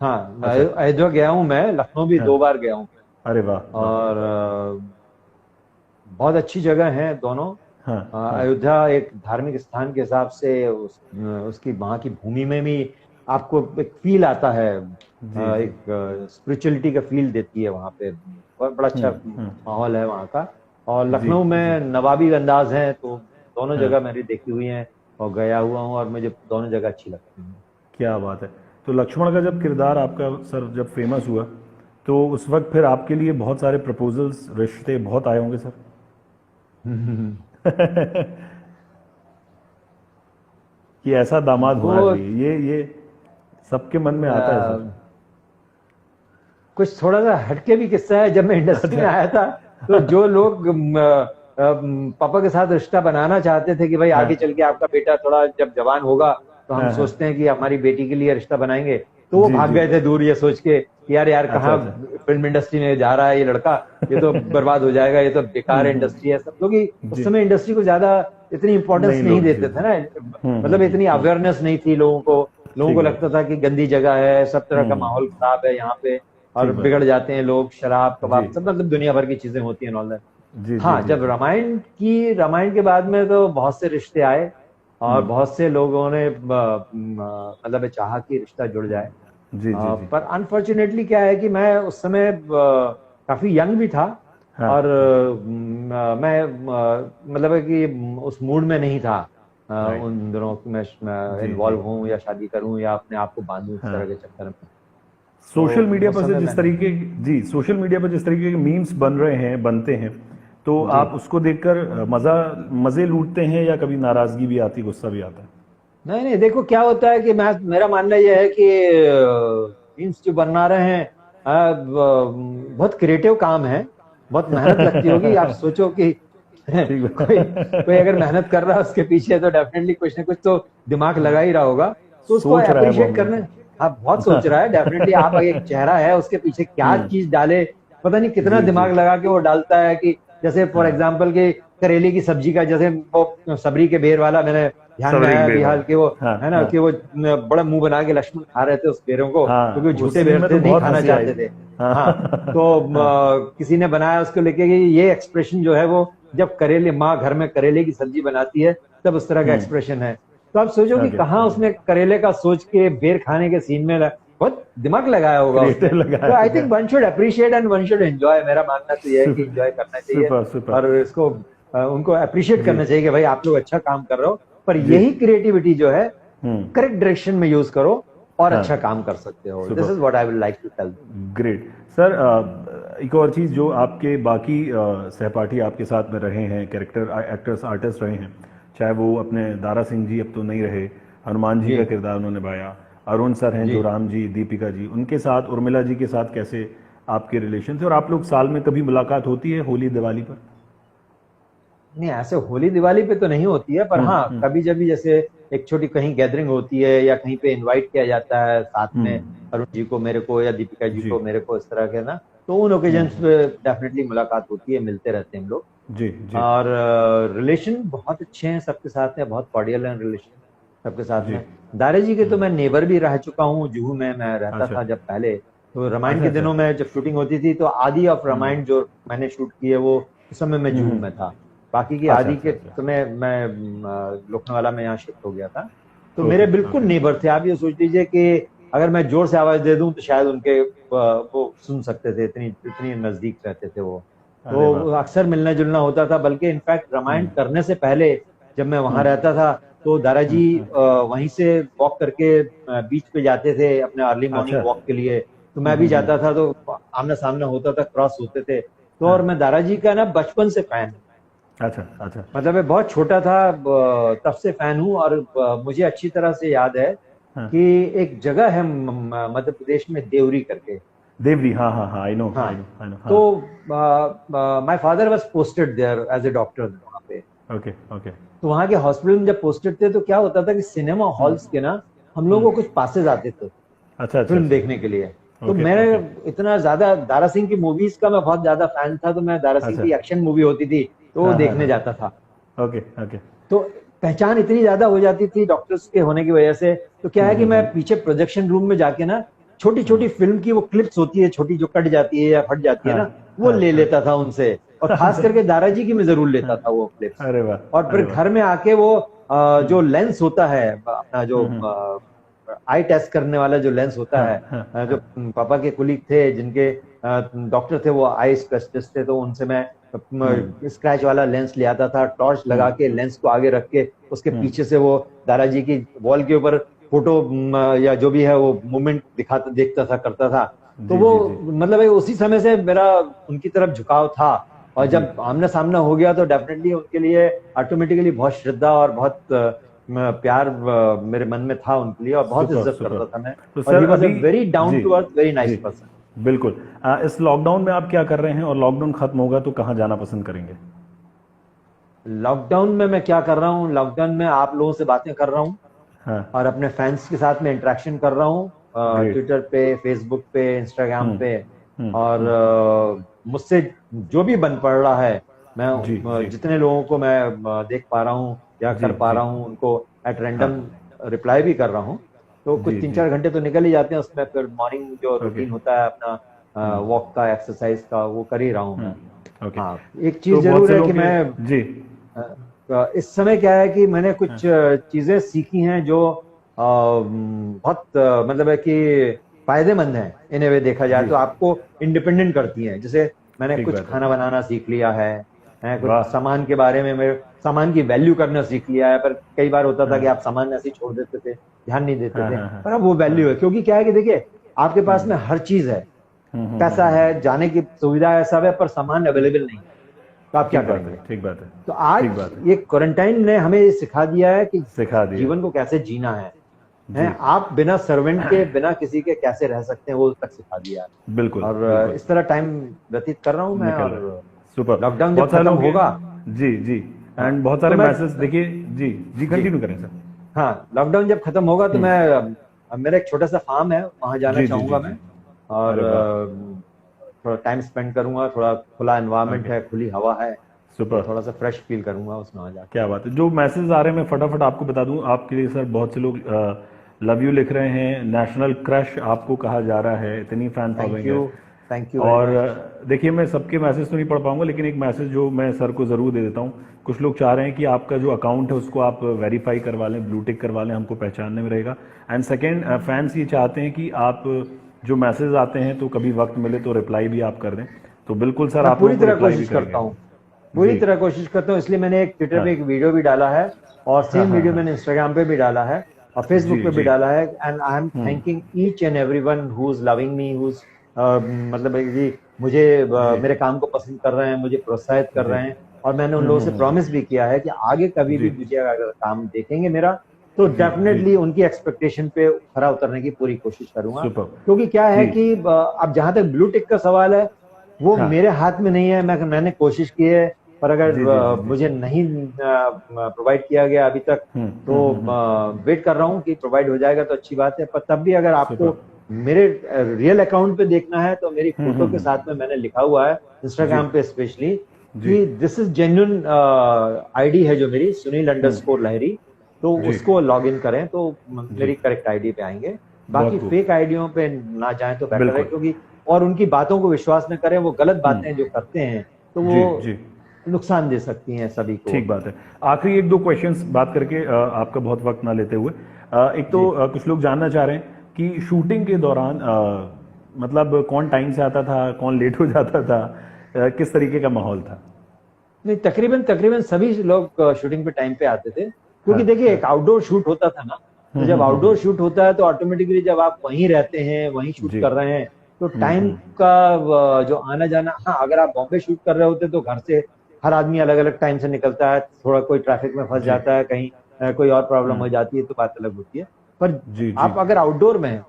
हाँ, अच्छा। अयोध्या गया हूँ मैं, लखनऊ भी हाँ। 2 बार गया हूँ। अरे वाह वाह। और बहुत अच्छी जगह है दोनों। हाँ हाँ। अयोध्या एक धार्मिक स्थान के हिसाब से उसकी वहाँ की भूमि में भी आपको एक फील आता है, जी जी। एक स्पिरिचुअलिटी का फील देती है वहाँ पे। बहुत बड़ा अच्छा हम्म। माहौल है वहाँ का। और जी लखनऊ जी। में नवाबी अंदाज है, तो दोनों हाँ। जगह मैंने देखी हुई हैं और गया हुआ हूँ, और मुझे दोनों जगह अच्छी लगती हैं। क्या बात है। तो लक्ष्मण का जब किरदार आपका सर जब फेमस हुआ, तो उस वक्त फिर आपके लिए बहुत सारे प्रपोजल्स, रिश्ते बहुत आए होंगे सर? कि ऐसा दामाद वो होना चाहिए, ये सबके मन में आता है सर। कुछ थोड़ा सा हटके भी किस्सा है। जब मैं इंडस्ट्री में अच्छा। आया था, तो जो लोग पापा के साथ रिश्ता बनाना चाहते थे कि भाई हाँ आगे चल के आपका बेटा थोड़ा जब जवान होगा तो हम हाँ हाँ। सोचते हैं कि हमारी बेटी के लिए रिश्ता बनाएंगे, तो वो जी भाग जी। गए थे दूर, ये सोच के कि यार यार अच्छा कहाँ अच्छा। फिल्म इंडस्ट्री में जा रहा है ये लड़का, ये तो बर्बाद हो जाएगा, ये तो बेकार इंडस्ट्री है। सब लोग ही उस जी। समय इंडस्ट्री को ज्यादा इतनी इंपॉर्टेंस नहीं नहीं लोग, जी देते जी। थे ना। मतलब इतनी हम्म। अवेयरनेस नहीं थी लोगों को। लोगों ठीक को बात। लगता था कि गंदी जगह है, सब तरह का हम्म। माहौल खराब है यहाँ पे, और ठीक बात। बिगड़ जाते हैं लोग, शराब जी कबाब सब, मतलब दुनिया भर की चीजें होती हैं ऑल दैट। जी जी हाँ, जी जब जी। रामायण के बाद में तो बहुत से रिश्ते आए, और हम्म। बहुत से लोगों ने मतलब चाहा कि रिश्ता जुड़ जाए। जी जी जी। पर अनफॉर्चुनेटली क्या है कि मैं उस समय काफी यंग भी था, हाँ और हाँ। मैं मतलब है कि उस मूड में नहीं था राइट। उन दिनों कि मैं जी जी। इन्वॉल्व हूँ या शादी करूँ या अपने आप को बांधूं इस हाँ। तरह के चक्कर में। सोशल तो मीडिया उस पर से समय जिस मैंने। तरीके, जी, सोशल मीडिया पर जिस तरीके के मीम्स बन रहे हैं, बनते हैं, तो जी। आप उसको देखकर मजे लूटते हैं, या कभी नाराजगी भी आती, गुस्सा भी आता है? नहीं नहीं, देखो क्या होता है कि मेरा मानना यह है कि मीम्स जो बना रहे हैं, बहुत क्रिएटिव काम है, बहुत मेहनत लगती होगी। आप सोचो कि ठीक कोई अगर है। मेहनत कर रहा है उसके पीछे, तो डेफिनेटली कुछ ना कुछ तो दिमाग लगा ही रहा होगा। तो उसको सोच रहा है वो अप्रिशिएट हम लोग। करने, आप बहुत सोच रहा है डेफिनेटली। आप एक चेहरा है, उसके पीछे क्या हम्म। चीज डाले, पता नहीं कितना जी जी। दिमाग लगा के वो डालता है। कि जैसे फॉर हाँ। एग्जाम्पल कि करेले की सब्जी का, जैसे वो सबरी के बेर वाला, मैंने ध्यान में सवरिंग आया अभी हाल बेवा। के, वो हाँ है ना हाँ कि वो बड़ा मुंह बना के लक्ष्मण खा रहे थे उस बेरों को, क्योंकि हाँ। वो उस झूठे सीन बेर में तो थे, नहीं बहुत खाना हंसी आई चाहते थी। थे। हाँ हाँ, तो हाँ। किसी ने बनाया उसको लेके कि ये एक्सप्रेशन जो है वो, जब करेले माँ घर में करेले की सब्जी बनाती है तब उस तरह का एक्सप्रेशन है। तो आप सोचो कि ओके कहाँ ओके। उसने करेले का सोच के बेर खाने के सीन में बहुत दिमाग लगाया होगा उसने। क्रिएटिव तो लगाया आई होगा। Think one should appreciate and one should enjoy. मेरा मानना तो यह है कि एंजॉय करना चाहिए, सुपर सुपर। और इसको उनको अप्रिशिएट जी करना चाहिए कि भाई आप लोग अच्छा काम कर रहे हो। पर जी। यही क्रिएटिविटी जो है, हम्म। करेक्ट डायरेक्शन में यूज करो और हाँ। अच्छा काम कर सकते हो। This super. Is what I would like to tell. Great sir. एक और चीज़, जो आपके बाकी सहपाठी आपके साथ में रहे हैं, कैरेक्टर एक्टर्स आर्टिस्ट रहे हैं, चाहे वो अपने दारा सिंह जी अब तो नहीं रहे, हनुमान जी जी का किरदार उन्होंने निभाया, अरुण सर हैं जी। जो राम जी, दीपिका जी, उनके साथ, उर्मिला जी के साथ कैसे आपके रिलेशन थे, और आप लोग साल में कभी मुलाकात होती है होली दिवाली पर? नहीं, ऐसे होली दिवाली पे तो नहीं होती है, पर हाँ कभी जब भी जैसे एक छोटी कहीं गैदरिंग होती है या कहीं पे इनवाइट किया जाता है साथ में, अरुण जी को मेरे को या दीपिका जी जी को मेरे को, इस तरह के ना, तो उन ओकेजन्स पे डेफिनेटली मुलाकात होती है, मिलते रहते हैं हम लोग। जी जी और रिलेशन बहुत अच्छे हैं सबके साथ में, बहुत कॉर्डियल है रिलेशन सबके साथ जी। में। दारे जी के तो मैं नेबर भी रह चुका हूँ, जुहू में मैं रहता अच्छा था जब पहले। तो रामायण अच्छा के अच्छा। दिनों में जब शूटिंग होती थी, तो आदि ऑफ रामायण जो मैंने शूट की है, वो उस समय मैं जुहू में था। बाकी की अच्छा आदि अच्छा के अच्छा। समय मैं लोखंडवाला में यहाँ शिफ्ट हो गया था। तो ओके मेरे बिल्कुल ओके। नेबर थे। आप ये सोच लीजिए कि अगर मैं जोर से आवाज दे दूं तो शायद उनके वो सुन सकते थे, इतनी इतनी नजदीक रहते थे वो। अरे वाह। तो अक्सर मिलना जुलना होता था, बल्कि इनफैक्ट रामायण करने से पहले जब मैं वहां रहता था, तो दादाजी वहीं से वॉक करके बीच पे जाते थे अपने अर्ली अच्छा। मॉर्निंग वॉक के लिए। तो मैं भी जाता था, तो आमने सामने होता था, क्रॉस होते थे। तो हाँ। और मैं दादाजी का ना बचपन से फैन हूँ। अच्छा अच्छा। मतलब मैं बहुत छोटा था तब से फैन हूँ। और मुझे अच्छी तरह से याद है हाँ। कि एक जगह है मध्य प्रदेश में, देवरी करके। देवरी, हाँ हाँ हाँ, आई नो हाँ, आई नो आई नो, तो हाँ। My father was posted there as a doctor वहां पे। Okay okay. तो वहां के हॉस्पिटल में जब पोस्टेड थे, तो क्या होता था कि सिनेमा हॉल्स के ना हम लोगों को कुछ पासेज आते थे अच्छा अच्छा फिल्म अच्छा। देखने के लिए। तो ओके मैं ओके। इतना ज्यादा दारा सिंह की मूवीज का मैं बहुत ज्यादा फैन था। तो मैं दारा सिंह अच्छा की एक्शन मूवी होती थी, तो वो देखने जाता था। Okay okay. तो पहचान इतनी ज्यादा हो जाती थी डॉक्टर्स के होने की वजह से, तो क्या है कि मैं पीछे प्रोजेक्शन रूम में जाके ना छोटी छोटी फिल्म की वो क्लिप्स होती है छोटी, जो कट जाती है या फट जाती है ना, वो ले लेता था उनसे, और खास करके दाराजी की मैं जरूर लेता था वो क्लिप्स। अरे वाह। और फिर घर में आके वो जो लेंस होता है अपना, जो आई टेस्ट करने वाला जो लेंस होता है, जो पापा के कुलीग थे जिनके डॉक्टर थे, वो आई स्पेशलिस्ट थे, तो उनसे मैं स्क्रैच वाला लेंस ले आता था, टॉर्च लगा के लेंस को आगे रख के उसके पीछे से वो दादाजी की वॉल के ऊपर फोटो या जो भी है वो मूवमेंट दिखाता, देखता था, करता था। तो वो मतलब उसी समय से मेरा उनकी तरफ झुकाव था, और जब आमना सामना हो गया तो डेफिनेटली उनके लिए ऑटोमेटिकली बहुत श्रद्धा और बहुत प्यार मेरे मन में था उनके लिए, और बहुत इज्जत करता था मैं। तो और ही वाज अ अभी very down to earth, very nice person. बिल्कुल। इस लॉकडाउन में आप क्या कर रहे हैं, और लॉकडाउन खत्म होगा तो कहाँ जाना पसंद करेंगे? लॉकडाउन में मैं क्या कर रहा हूँ, लॉकडाउन में आप लोगों से बातें कर रहा हूँ, हाँ। और अपने फैंस के साथ में इंटरेक्शन कर रहा हूँ, ट्विटर पे, फेसबुक पे, इंस्टाग्राम पे, और मुझसे जो भी बन पड़ रहा है, मैं जितने लोगों को मैं देख पा रहा हूँ या कर पा रहा हूँ उनको एट रैंडम रिप्लाई भी कर रहा हूँ। तो कुछ 3-4 घंटे तो निकल ही जाते हैं उसमें। फिर मॉर्निंग जो रूटीन होता है अपना वॉक का, एक्सरसाइज का, वो कर ही रहा हूँ मैं। हाँ, एक चीज जरूर है कि मैं जी इस समय क्या है कि मैंने कुछ चीजें सीखी हैं जो बहुत मतलब है कि फायदेमंद है इन वे देखा जाए तो, आपको इंडिपेंडेंट करती हैं। जैसे मैंने कुछ खाना बनाना सीख लिया है, कुछ सामान के बारे में, मेरे सामान की वैल्यू करना सीख लिया है। पर कई बार होता था कि आप सामान ऐसे ही छोड़ देते थे, ध्यान नहीं देते थे, पर अब वो वैल्यू है। क्योंकि क्या है कि देखिए, आपके पास में हर चीज है, पैसा है, जाने की सुविधा है, सब है, पर सामान अवेलेबल नहीं है, तो आप क्या करेंगे? ठीक बात है। तो आज ये क्वारंटाइन ने हमें ये सिखा दिया है कि जीवन को कैसे जीना है, आप बिना सर्वेंट के, बिना किसी के कैसे रह सकते हैं, वो तक सिखा दिया है। बिल्कुल। और इस तरह टाइम व्यतीत कर रहा हूँ मैं। और सुपर। लॉकडाउन जब खत्म होगा, जी जी, एंड बहुत सारे मैसेज देखिए। जी जी, कंटिन्यू करें सर। हाँ, लॉकडाउन जब खत्म होगा तो मैं, मेरा एक छोटा सा फार्म है, वहां जाना चाहूंगा मैं, और थोड़ा टाइम स्पेंड करूंगा। थोड़ा खुला एनवायरनमेंट है, खुली हवा है, सुपर, थोड़ा सा फ्रेश फील करूंगा उसमें आ जाके। क्या बात है। जो मैसेज आ रहे हैं मैं फटाफट आपको बता दूं आपके लिए सर। बहुत से लोग लव यू लिख रहे हैं, नेशनल क्रश आपको कहा जा रहा है, इतनी फैन फॉलोइंग है। Thank you. और देखिए, मैं सबके मैसेज तो नहीं पढ़ पाऊंगा, लेकिन एक मैसेज जो मैं सर को जरूर दे देता हूं। कुछ लोग चाह रहे हैं कि आपका जो अकाउंट है उसको आप वेरीफाई करवा लें, ब्लू टिक करवा लें, हमको पहचानने में रहेगा। एंड सेकेंड, फैंस ये चाहते हैं कि आप जो मैसेज आते हैं तो कभी वक्त मिले तो रिप्लाई भी आप कर दें। तो बिल्कुल सर, आप पूरी तरह कोशिश करता हूँ, पूरी तरह कोशिश करता हूँ। इसलिए मैंने एक ट्विटर पे एक वीडियो भी डाला है, और सेम वीडियो मैंने इंस्टाग्राम पे भी डाला है, और फेसबुक पे भी डाला है। And I am thanking each and everyone who is loving me, who is मतलब कि मुझे मेरे काम को पसंद कर रहे हैं, मुझे प्रोत्साहित कर रहे हैं। और मैंने उन लोगों से प्रॉमिस भी किया है कि आगे कभी भी मुझे अगर काम देखेंगे मेरा, तो डेफिनेटली उनकी एक्सपेक्टेशन पे खरा उतरने की पूरी कोशिश करूंगा। क्योंकि क्या है कि अब जहां तक ब्लू टिक का सवाल है, वो मेरे हाथ में नहीं है। मैंने कोशिश की है, पर अगर मुझे नहीं प्रोवाइड किया गया अभी तक, तो वेट कर रहा हूँ कि प्रोवाइड हो जाएगा तो अच्छी बात है। पर तब भी अगर आपको मेरे रियल अकाउंट पे देखना है, तो मेरी फोटो के साथ में मैंने लिखा हुआ है इंस्टाग्राम पे स्पेशली कि दिस इज जेन्युइन आईडी है जो मेरी, सुनील_लहरी। तो उसको लॉग इन करें तो मेरी करेक्ट आईडी पे आएंगे। बाकी फेक आईडियों पे ना जाएं तो बेटर है, क्योंकि और उनकी बातों को विश्वास न करें। वो गलत बातें जो करते हैं तो वो नुकसान दे सकती हैं सभी को। ठीक बात है। आखिरी 1-2 क्वेश्चंस बात करके आपका बहुत वक्त ना लेते हुए, एक तो कुछ लोग जानना चाह रहे हैं कि शूटिंग के दौरान मतलब कौन टाइम से आता था, कौन लेट हो जाता था, किस तरीके का माहौल था? नहीं, तकरीबन सभी लोग शूटिंग पे टाइम पे आते थे, क्योंकि देखिए एक आउटडोर शूट होता था ना, तो जब आउटडोर शूट होता है तो ऑटोमेटिकली जब आप वहीं रहते हैं, वहीं शूट कर रहे हैं, तो टाइम का जो आना जाना, हाँ अगर आप बॉम्बे शूट कर रहे होते तो घर से हर आदमी अलग अलग टाइम से निकलता है, थोड़ा कोई ट्रैफिक में फंस जाता है, कहीं कोई और प्रॉब्लम हो जाती है, तो बात अलग होती है। पर आप अगर आउटडोर में हैं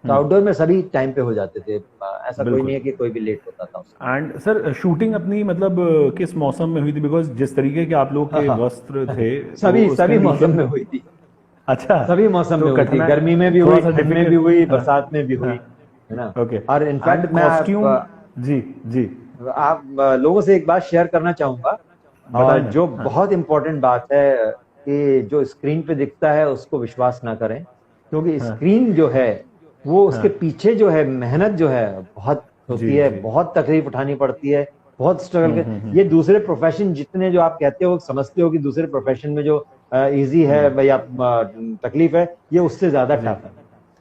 तो आउटडोर में सभी टाइम पे हो जाते थे, ऐसा कोई नहीं है कि कोई भी लेट होता था। एंड सर, शूटिंग अपनी मतलब किस मौसम में हुई थी? बिकॉज जिस तरीके के आप लोग के वस्त्र थे, सभी मौसम में हुई थी। अच्छा, सभी मौसम में हुई थी, गर्मी में भी हुई, ठंड में भी हुई, बरसात में भी हुई, है ना। ओके। और इनफैक्ट मैं जी जी, आप लोगों से एक बात शेयर करना चाहूंगा बताएं ना। जो हाँ बहुत इंपॉर्टेंट बात है कि जो स्क्रीन पे दिखता है उसको विश्वास ना करें, क्योंकि हाँ स्क्रीन जो है वो उसके हाँ। पीछे जो है मेहनत जो है बहुत जी होती है, जी। बहुत तकलीफ उठानी पड़ती है, बहुत स्ट्रगल कर। ये दूसरे प्रोफेशन जितने जो आप कहते हो समझते हो कि दूसरे प्रोफेशन में जो इजी है या तकलीफ है, ये उससे ज्यादा जी टफ है।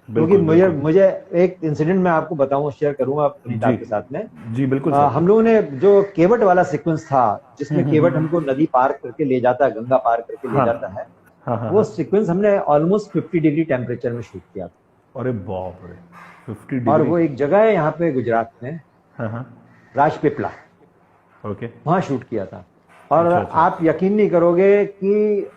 क्योंकि बिल्कुल मुझे बिल्कुल। मुझे एक इंसिडेंट मैं आपको बताऊं, शेयर करूंगा पुनीत जी आपके साथ में। जी बिल्कुल सर। हम लोगों ने जो केवट वाला सीक्वेंस था, जिसमें केवट हम्म। हमको नदी पार करके ले जाता है, गंगा पार करके ले हाँ जाता है, हाँ हाँ वो हाँ। सीक्वेंस हमने ऑलमोस्ट 50 डिग्री टेम्परेचर में शूट किया था। अरे बाप रे, 50 और डिग्री। वो एक जगह है यहाँ पे गुजरात में, हाँ हाँ। राजपीपला, ओके। वहां शूट किया था। और अच्छा अच्छा। आप यकीन नहीं करोगे कि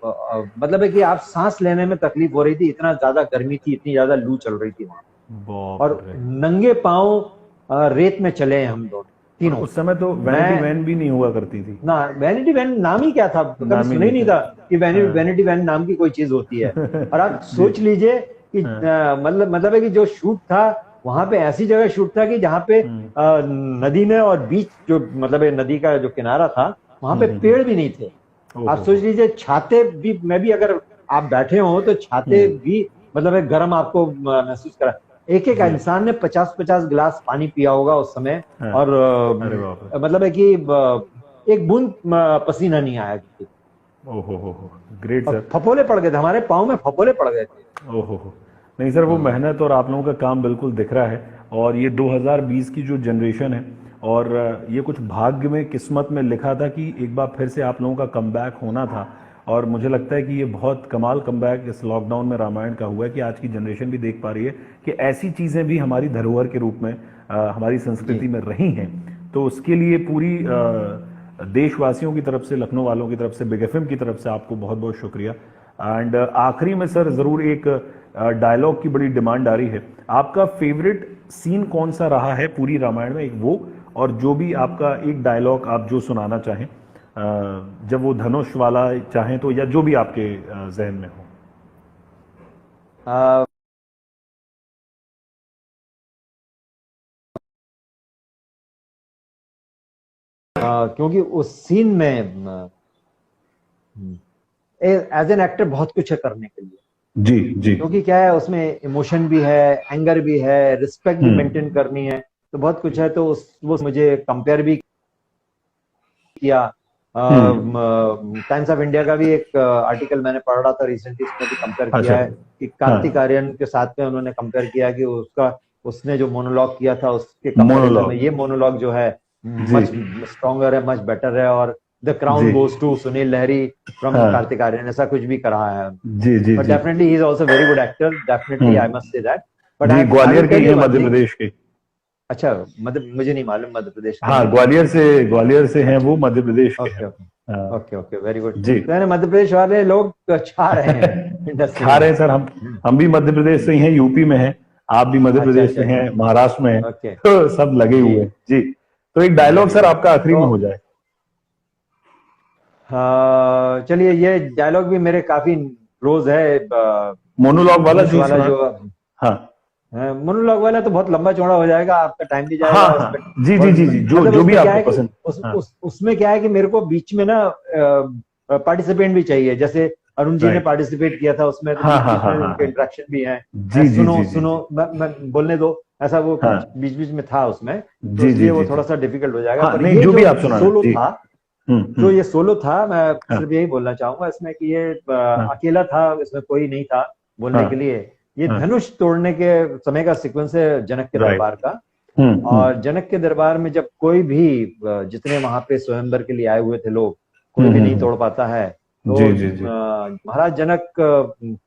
मतलब है कि आप सांस लेने में तकलीफ हो रही थी, इतना ज्यादा गर्मी थी, इतनी ज्यादा लू चल रही थी वहां। बाप और रे। नंगे पांव रेत में चले हैं हम दोनों और तीनों। उस समय तो वैनिटी मैं वैन भी नहीं हुआ करती थी। ना, वैनिटी वैन नाम ही क्या था, कभी नाम ही सुना ही नहीं नहीं था। था कि हाँ। वैनिटी वैन नाम की कोई चीज होती है। और आप जी। सोच लीजिए कि हाँ। मतलब है कि जो शूट था वहां पे ऐसी जगह शूट था कि जहाँ पे नदी में और बीच जो मतलब है नदी का जो किनारा था, वहां पे हम्म। पेड़ भी नहीं थे। आप ओहो सोच हो। लीजिए छाते भी, मैं भी अगर आप बैठे हो तो छाते हम्म। भी मतलब है गर्म आपको महसूस करा। एक एक जी। इंसान ने 50-50 गिलास पानी पिया होगा उस समय। हाँ। और अरे बाप रे। मतलब है कि एक बूंद पसीना नहीं आया किसी को। ओहो हो, ग्रेट और सर। फपोले पड़ गए थे, हमारे पाँव में फपोले पड़ गए थे। ओहो हो। नहीं सर, वो हाँ मेहनत और आप लोगों का काम बिल्कुल दिख रहा है। और ये 2020 की जो जनरेशन है, और ये कुछ भाग्य में किस्मत में लिखा था कि एक बार फिर से आप लोगों का कमबैक होना था। और मुझे लगता है कि ये बहुत कमाल कमबैक इस लॉकडाउन में रामायण का हुआ है कि आज की जनरेशन भी देख पा रही है कि ऐसी चीज़ें भी हमारी धरोहर के रूप में हमारी जी। संस्कृति में रही हैं। तो उसके लिए पूरी देशवासियों की तरफ से, लखनऊ वालों की तरफ से, बिग एफएम की तरफ से आपको बहुत बहुत शुक्रिया। एंड आखिरी में सर ज़रूर एक डायलॉग की बड़ी डिमांड आ रही है। आपका फेवरेट सीन कौन सा रहा है पूरी रामायण में, एक वो, और जो भी आपका एक डायलॉग आप जो सुनाना चाहें, जब वो धनुष वाला चाहें तो, या जो भी आपके जहन में हो। आ, क्योंकि उस सीन में एज एन एक्टर बहुत कुछ है करने के लिए। जी जी। क्योंकि क्या है, उसमें इमोशन भी है, एंगर भी है, रिस्पेक्ट भी मेंटेन करनी है, तो बहुत कुछ है। तो वो मुझे कंपेयर भी किया। हम्म। टाइम्स ऑफ इंडिया का भी एक आर्टिकल मैंने पढ़ रहा था रिसेंटली, उसमें भी कंपेयर अच्छा। किया है कि हाँ। कार्तिक आर्यन के साथ में उन्होंने कंपेयर किया कि उसका उसने जो मोनोलॉग किया था उसके कंपैरिजन में मोनोलॉग। ये मोनोलॉग जो है जी मच स्ट्रॉन्गर है, मच बेटर है। और द जी। Crown goes to Sunil Lahiri from हाँ। कार्तिक आर्यन, ऐसा कुछ भी करा है। जी जी बट जी। Definitely he is also very good actor, definitely I hmm. Must say that. But जी, आई विल ग्वालियर के टेल ही यू है, वन मध्य थिंग। प्रदेश के। अच्छा, मध्य, मुझे नहीं मालूम मध्य प्रदेश के हाँ, हैं। ग्वालियर से हैं, अच्छा, वो मध्य प्रदेश के हैं। ओके ओके हाँ। Okay okay, very good. जी। तो यानी मध्य प्रदेश वाले लोग छा रहे हैं इंडस्ट्री छा रहे में। हैं सर। हम भी मध्य प्रदेश से ही हैं, यूपी में हैं। आप भी मध्य अच्छा प्रदेश अच्छा से अच्छा। हैं, महाराष्ट्र में हैं। ओके। तो सब लगे जी। हुए हैं जी। तो एक डायलॉग वेरी सर गुड। आपका आखिरी तो में हो जाए। चलिए, ये डायलॉग भी मेरे काफी क्लोज है। मोनोलॉग वाला धनुष जी वाला सुना। जो हाँ मोनोलॉग वाला तो बहुत लंबा चौड़ा हो जाएगा, आपका टाइम भी हाँ जाएगा हाँ। उसमें। जी जी और जी जी, जो मतलब जो भी उसमें क्या आपको है कि पसंद। हाँ। उसमें क्या है कि मेरे को बीच में ना पार्टिसिपेंट भी चाहिए। जैसे अरुण जी ने राइट। पार्टिसिपेट किया था उसमें, तो हाँ बीच हाँ बीच हाँ में हाँ उनके हाँ। इंटरेक्शन भी हैं। जी जी सुनो जी जी सुनो, जी। मैं बोलने दो, ऐसा वो कुछ हाँ। बीच बीच में था उसमें, तो जी जी इसलिए वो जी जी। थोड़ा सा डिफिकल्ट हो जाएगा। हाँ पर नहीं, ये जो भी जो आप सुनाना सोलो जी। था, जो हम्म। ये सोलो था, मैं हाँ सिर्फ यही बोलना चाहूंगा इसमें कि ये हाँ अकेला था, इसमें कोई नहीं था बोलने हाँ के लिए। ये हाँ। धनुष तोड़ने के समय का सीक्वेंस है जनक के राइट। दरबार का। और जनक के दरबार में जब कोई भी जितने वहां पे स्वयंवर के लिए आए हुए थे लोग, कोई भी नहीं तोड़ पाता है, तो जी जी जी महाराज जनक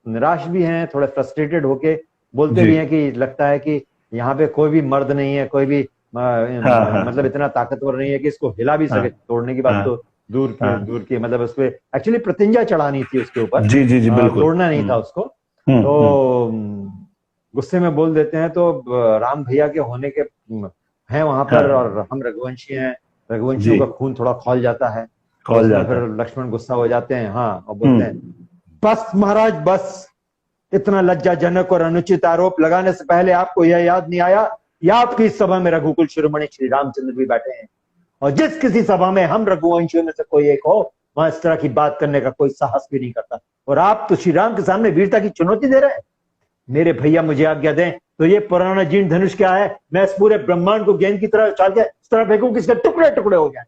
निराश भी हैं, थोड़े फ्रस्ट्रेटेड होके बोलते जी। भी हैं कि लगता है कि यहाँ पे कोई भी मर्द नहीं है, कोई भी हाँ हाँ मतलब इतना ताकतवर नहीं है कि इसको हिला भी हाँ सके। तोड़ने की बात हाँ तो हाँ। दूर की, मतलब उस पर एक्चुअली प्रतिंजा चढ़ानी थी उसके ऊपर, जी जी जी बिल्कुल। तोड़ना नहीं था उसको। हम्म। तो गुस्से में बोल देते हैं। तो राम भैया के होने के हैं वहां पर, हाँ। और हम रघुवंशी हैं, रघुवंशियों जी। का खून थोड़ा खौल जाता है। तो कॉल उसमें जाता फिर है। लक्ष्मण गुस्सा हो जाते हैं, हाँ, और बोलते हैं, हम्म। बस महाराज बस, इतना लज्जाजनक और अनुचित आरोप लगाने से पहले आपको यह याद नहीं आया, या आपकी इस सभा में रघुकुल शिरोमणि श्री रामचंद्र भी बैठे हैं। और जिस किसी सभा में हम रघुवंशियों में से कोई एक हो, वहां इस तरह की बात करने का कोई साहस भी नहीं करता। और आप तो श्री राम के सामने वीरता की चुनौती दे रहे हैं। मेरे भैया मुझे आज्ञा दें तो ये पुराना जीर्ण धनुष क्या है, मैं इस पूरे ब्रह्मांड को गेंद की तरह चाल के इस तरह फेंकूं कि इसके टुकड़े टुकड़े हो जाए।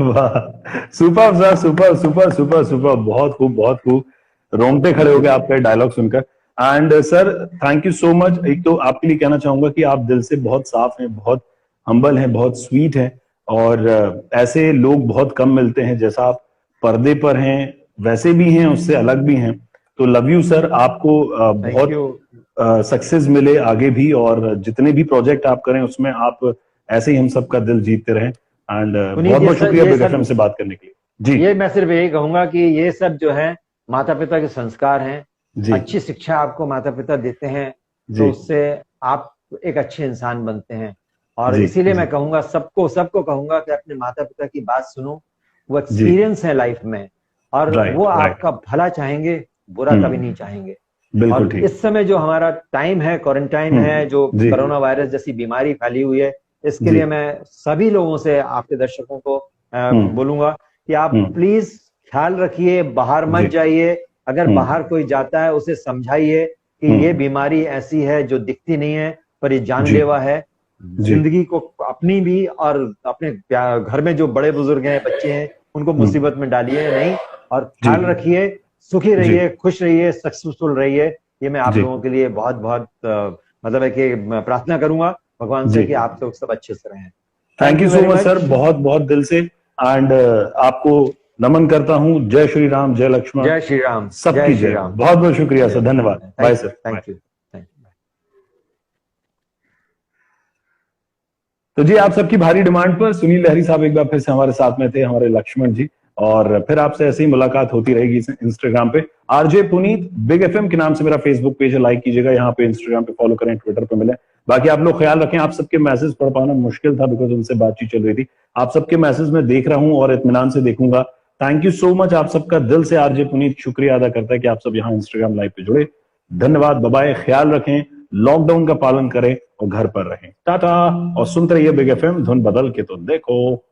वाह, super sir, super super super super, बहुत खूब बहुत खूब। रोंगटे खड़े हो गए आपका डायलॉग सुनकर। And sir thank you so much. एक तो आपके लिए कहना चाहूंगा कि आप दिल से बहुत साफ हैं, बहुत हम्बल हैं, बहुत स्वीट हैं, और ऐसे लोग बहुत कम मिलते हैं। जैसा आप पर्दे पर हैं वैसे भी हैं, उससे अलग भी हैं। तो लव यू सर, आपको बहुत सक्सेस मिले आगे भी, और जितने भी प्रोजेक्ट आप करें उसमें आप ऐसे ही हम सबका दिल जीतते रहें। एंड बहुत बहुत शुक्रिया बिग एफएम से बात करने के लिए। जी, ये मैं सिर्फ यही कहूंगा कि ये सब जो है माता पिता के संस्कार हैं। अच्छी शिक्षा आपको माता पिता देते हैं तो उससे आप एक अच्छे इंसान बनते हैं। और इसीलिए मैं कहूंगा सबको कहूंगा कि अपने माता पिता की बात सुनो। वो एक्सपीरियंस है लाइफ में, और वो आपका भला चाहेंगे, बुरा कभी नहीं चाहेंगे। और इस समय जो हमारा टाइम है, क्वारंटाइन है, जो कोरोना वायरस जैसी बीमारी फैली हुई है, इसके लिए मैं सभी लोगों से, आपके दर्शकों को बोलूंगा कि आप प्लीज ख्याल रखिए, बाहर मत जाइए। अगर बाहर कोई जाता है उसे समझाइए कि ये बीमारी ऐसी है जो दिखती नहीं है पर ये जानलेवा है। जिंदगी को अपनी भी और अपने घर में जो बड़े बुजुर्ग हैं, बच्चे हैं, उनको मुसीबत में डालिए नहीं। और ख्याल रखिए, सुखी रहिए, खुश रहिए, सक्सेसफुल रहिए। ये मैं आप लोगों के लिए बहुत बहुत मतलब है कि प्रार्थना करूंगा भगवान से कि आप लोग सब अच्छे से रहें। Thank you so much sir, बहुत बहुत दिल से। एंड आपको नमन करता हूँ। जय श्री राम, जय लक्ष्मण, जय श्री राम, सबकी जय। बहुत बहुत शुक्रिया सर, धन्यवाद। Bye sir, thank you. तो जी, आप सबकी भारी डिमांड पर सुनील लहरी साहब एक बार फिर से हमारे साथ में थे, हमारे लक्ष्मण जी। और फिर आपसे ऐसे ही मुलाकात होती रहेगी इंस्टाग्राम पे। आरजे पुनीत बिग एफएम के नाम से मेरा फेसबुक पेज है, लाइक कीजिएगा। यहाँ पे इंस्टाग्राम पे फॉलो करें, ट्विटर पे मिले। बाकी आप लोग ख्याल रखें। आप सबके मैसेज पढ़ पाना मुश्किल था बिकॉज उनसे बातचीत चल रही थी। आप सबके मैसेज में देख रहा हूं और इत्मीनान से देखूंगा। Thank you so much. आप सबका दिल से आरजे पुनीत शुक्रिया अदा करता है कि आप सब यहाँ इंस्टाग्राम लाइव पे जुड़े। धन्यवाद, बाय बाय, ख्याल रखें, लॉकडाउन का पालन करें और घर पर रहें। टाटा, और सुनते रहिए बिग एफएम, धुन बदल के तो देखो।